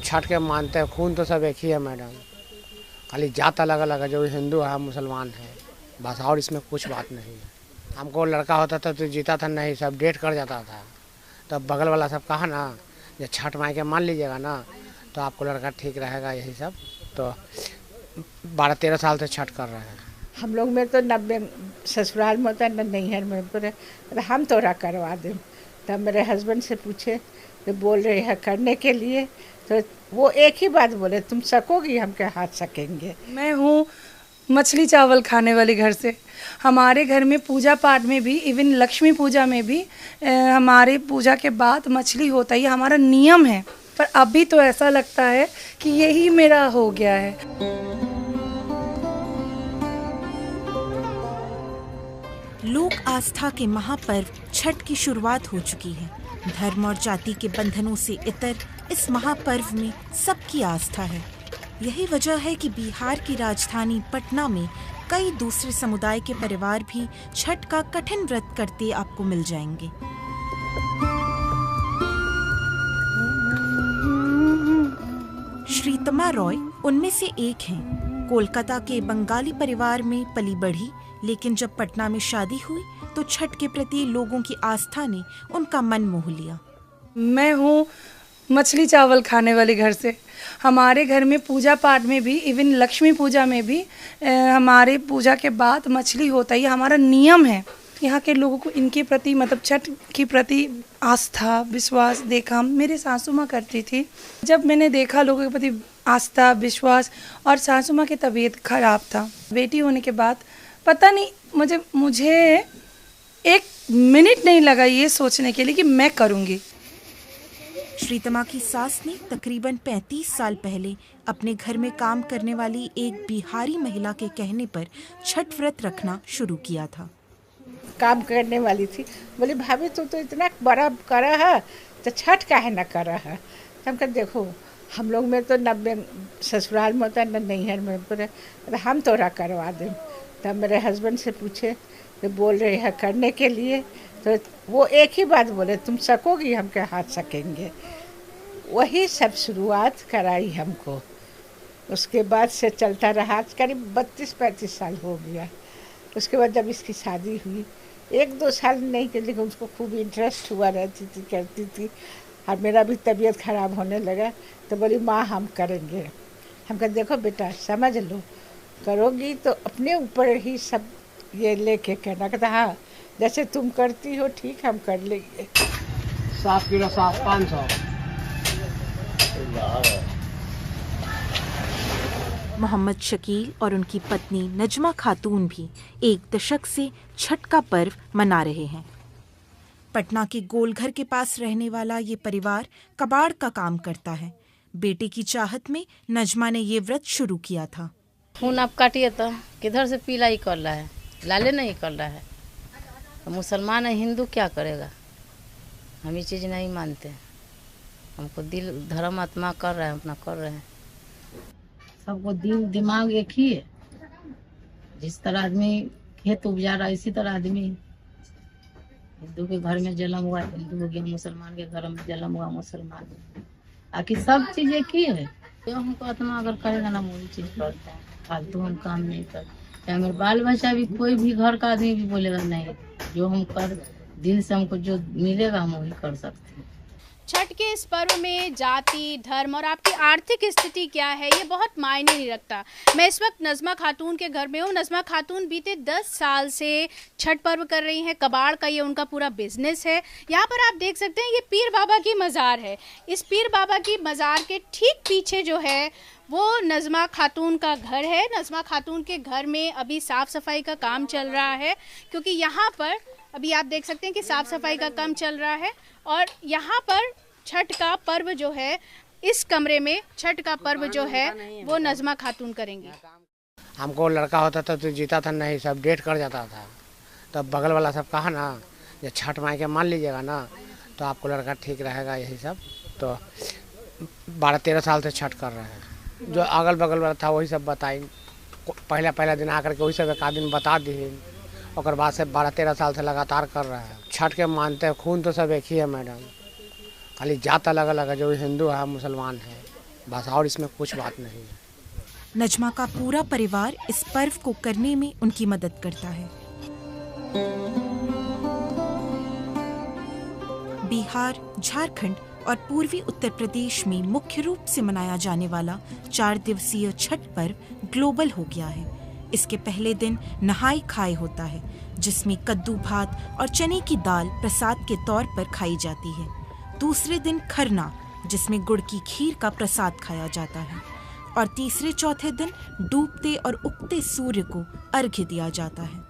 छठ के मानते हैं, खून तो सब एक ही है मैडम, खाली जात अलग अलग है, जो हिंदू है मुसलमान है बस, और इसमें कुछ बात नहीं है। हमको लड़का होता था तो जीता था नहीं, सब डेट कर जाता था। तब बगल वाला सब कहा ना, ये छठ माई के मान लीजिएगा ना तो आपको लड़का ठीक रहेगा, यही सब। तो 12-13 साल से छठ कर रहे हैं हम लोग में तो 90 ससुराल में होता है न नैहर में, पूरे हम तोरा करवा दें। तब मेरे हस्बैंड से पूछे कि बोल रहे हैं करने के लिए, तो वो एक ही बात बोले, तुम सकोगी, हम के हाथ सकेंगे। मैं हूँ मछली चावल खाने वाले घर से। हमारे घर में पूजा पाठ में भी, इवन लक्ष्मी पूजा में भी हमारे पूजा के बाद मछली होता ही हमारा नियम है। पर अभी तो ऐसा लगता है कि यही मेरा हो गया है। लोक आस्था के महापर्व छठ की शुरुआत हो चुकी है। धर्म और जाति के बंधनों से इतर इस महापर्व में सबकी आस्था है। यही वजह है कि बिहार की राजधानी पटना में कई दूसरे समुदाय के परिवार भी छठ का कठिन व्रत करते आपको मिल जाएंगे। श्रीतमा रॉय उनमें से एक हैं। कोलकाता के बंगाली परिवार में पली बढ़ी, लेकिन जब पटना में शादी हुई तो छठ के प्रति लोगों की आस्था ने उनका मन मोह लिया। मैं हूँ मछली चावल खाने वाले घर से। हमारे घर में पूजा पाठ में भी, इवन लक्ष्मी पूजा में भी हमारे पूजा के बाद मछली होता ही हमारा नियम है। यहाँ के लोगों को इनके प्रति, मतलब छठ के प्रति आस्था विश्वास देखा। मेरे सासू माँ करती थी। जब मैंने देखा लोगों के प्रति आस्था विश्वास, और सासू माँ की तबीयत खराब था, बेटी होने के बाद पता नहीं मुझे एक मिनट नहीं लगा ये सोचने के लिए कि मैं करूँगी। श्रीतमा की सास ने तकरीबन 35 साल पहले अपने घर में काम करने वाली एक बिहारी महिला के कहने पर छठ व्रत रखना शुरू किया था। काम करने वाली थी, बोली भाभी तू तो इतना बड़ा करा है तो छठ काहे ना करा है। तो हम कहा देखो, हम लोग में तो 90 ससुराल में होता है न नैहर में, पूरे हम तोरा करवा दें। तब मेरे हस्बैंड से पूछे कि बोल रहे हैं करने के लिए, तो वो एक ही बात बोले, तुम सकोगी, हम के हाथ सकेंगे। वही सब शुरुआत कराई हमको। उसके बाद से चलता रहा, करीब 32-35 साल हो गया। उसके बाद जब इसकी शादी हुई, 1-2 साल नहीं की, लेकिन उसको खूब इंटरेस्ट हुआ, रहती थी, करती थी। और मेरा भी तबीयत ख़राब होने लगा, तो बोली माँ हम करेंगे। हम कहा देखो बेटा समझ लो, करोगी तो अपने ऊपर ही सब ये लेके करना। कहता हाँ जैसे तुम करती हो ठीक, हम कर लेंगे। 7 किलो 500। मोहम्मद शकील और उनकी पत्नी नजमा खातून भी 1 दशक से छठ का पर्व मना रहे हैं। पटना के गोलघर के पास रहने वाला ये परिवार कबाड़ का काम करता है। बेटे की चाहत में नजमा ने ये व्रत शुरू किया था। खून आप काटिए तो किधर से पीला ही कर रहा है, लाले नहीं कर रहा है। तो मुसलमान है, हिंदू क्या करेगा? हम ये चीज़ नहीं मानते। हमको दिल धर्म आत्मा कर रहे हैं, अपना कर रहे हैं। सबको दिल दिमाग एक ही है। जिस तरह आदमी खेत उपजा रहा है, इसी तरह आदमी हिंदू के घर में जन्म हुआ हिंदू हो गया, मुसलमान के घर में जन्म हुआ मुसलमान। आखिर सब चीज़ एक ही है। तो हमको आत्मा अगर करेगा ना, वही चीज़ करता है। फालतू हम काम नहीं करते। चाहे मेरे बाल बच्चा भी, कोई भी घर का आदमी भी बोलेगा नहीं, जो हम कर दिल से हमको जो मिलेगा हम वही कर सकते हैं। छठ के इस पर्व में जाति धर्म और आपकी आर्थिक स्थिति क्या है ये बहुत मायने नहीं रखता। मैं इस वक्त नजमा खातून के घर में हूँ। नजमा खातून बीते 10 साल से छठ पर्व कर रही हैं। कबाड़ का ये उनका पूरा बिजनेस है। यहाँ पर आप देख सकते हैं ये पीर बाबा की मज़ार है। इस पीर बाबा की मज़ार के ठीक पीछे जो है वो नजमा खातून का घर है। नजमा खातून के घर में अभी साफ़ सफाई का काम चल रहा है, क्योंकि यहाँ पर अभी आप देख सकते हैं कि साफ़ सफाई का काम चल रहा है। और यहाँ पर छठ का पर्व जो है, इस कमरे में छठ का पर्व जो है वो नजमा खातून करेंगी। हमको लड़का होता था तो जीता था नहीं, सब डेट कर जाता था। तब बगल वाला सब कहा ना, ये छठ माई के मान लीजिएगा ना तो आपको लड़का ठीक रहेगा, यही सब। तो 12-13 साल से छठ कर रहे हैं। जो अगल बगल वाला था वही सब बताई, पहला दिन आकर के वही सब एक आध दिन बता दी। और बाद से 12-13 साल से लगातार कर रहे हैं। छठ के मानते हैं, खून तो सब एक ही है मैडम, खाली जात अलग अलग है, जो हिंदू है मुसलमान है बस, और इसमें कुछ बात नहीं है। नजमा का पूरा परिवार इस पर्व को करने में उनकी मदद करता है। बिहार, झारखंड और पूर्वी उत्तर प्रदेश में मुख्य रूप से मनाया जाने वाला 4 दिवसीय छठ पर्व ग्लोबल हो गया है। इसके पहले दिन नहाय खाए होता है, जिसमें कद्दू भात और चने की दाल प्रसाद के तौर पर खाई जाती है। दूसरे दिन खरना, जिसमें गुड़ की खीर का प्रसाद खाया जाता है। और तीसरे चौथे दिन डूबते और उगते सूर्य को अर्घ्य दिया जाता है।